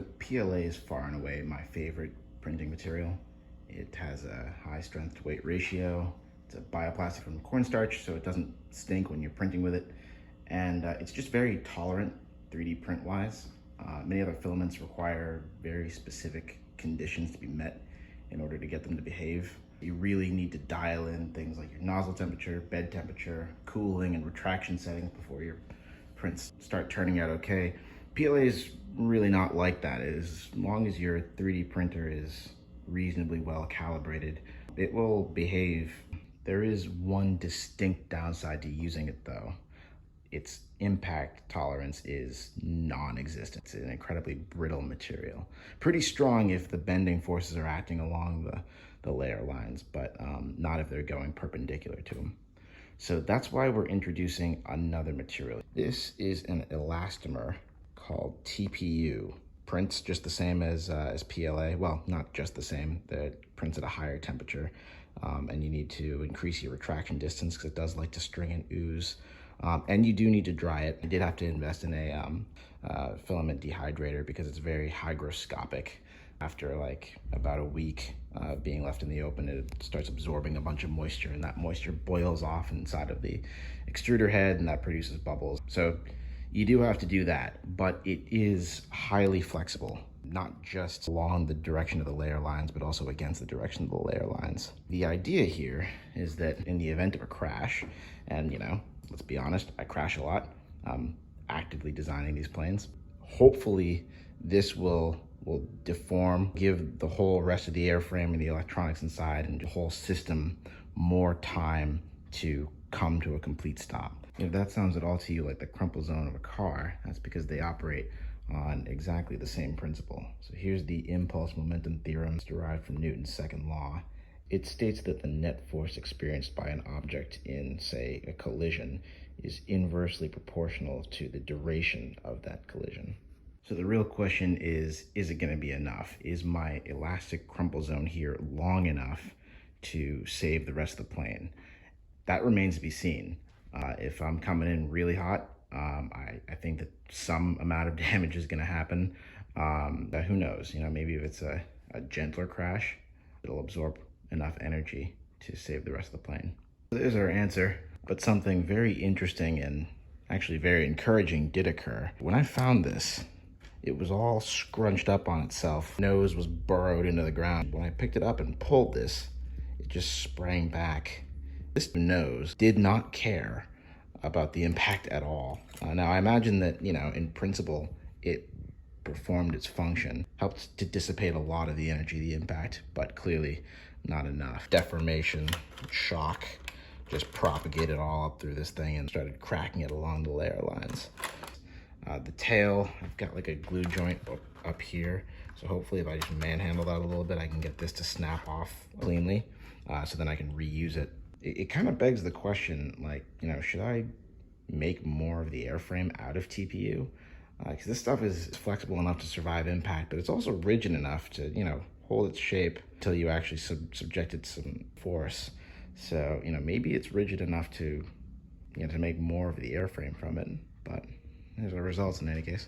PLA is far and away my favorite printing material. It has a high strength to weight ratio. It's a bioplastic from cornstarch, so it doesn't stink when you're printing with it. And it's just very tolerant 3D print wise. Many other filaments require very specific conditions to be met in order to get them to behave. You really need to dial in things like your nozzle temperature, bed temperature, cooling, and retraction settings before your prints start turning out okay. PLA is really not like that. As long as your 3D printer is reasonably well calibrated, it will behave. There is one distinct downside to using it though. Its impact tolerance is non-existent. It's an incredibly brittle material. Pretty strong if the bending forces are acting along the layer lines, but not if they're going perpendicular to them. So that's why we're introducing another material. This is an elastomer called TPU. Prints just the same as PLA. Well, not just the same. It prints at a higher temperature, and you need to increase your retraction distance because it does like to string and ooze. And you do need to dry it. I did have to invest in a filament dehydrator because it's very hygroscopic. After like about a week being left in the open, it starts absorbing a bunch of moisture, and that moisture boils off inside of the extruder head, and that produces bubbles. So you do have to do that, but it is highly flexible, not just along the direction of the layer lines, but also against the direction of the layer lines. The idea here is that in the event of a crash, and let's be honest, I crash a lot. I'm actively designing these planes. Hopefully this will deform, give the whole rest of the airframe and the electronics inside and the whole system more time to come to a complete stop. If that sounds at all to you like the crumple zone of a car, that's because they operate on exactly the same principle. So here's the impulse momentum theorem. It's derived from Newton's second law. It states that the net force experienced by an object in, say, a collision is inversely proportional to the duration of that collision. So the real question is it going to be enough? Is my elastic crumple zone here long enough to save the rest of the plane? That remains to be seen. If I'm coming in really hot, I think that some amount of damage is going to happen. But who knows? Maybe if it's a gentler crash, it'll absorb enough energy to save the rest of the plane. So there's our answer. But something very interesting and actually very encouraging did occur. When I found this, it was all scrunched up on itself. Nose was burrowed into the ground. When I picked it up and pulled this, it just sprang back. This nose did not care about the impact at all. Now I imagine that, in principle, it performed its function, helped to dissipate a lot of the energy of the impact, but clearly not enough. Deformation, shock, just propagated all up through this thing and started cracking it along the layer lines. The tail, I've got like a glue joint up here, so hopefully if I just manhandle that a little bit, I can get this to snap off cleanly, so then I can reuse it. It kind of begs the question, like, should I make more of the airframe out of TPU? Because this stuff is flexible enough to survive impact, but it's also rigid enough to, hold its shape until you actually subject it to some force. So, maybe it's rigid enough to, to make more of the airframe from it, but there's our results in any case.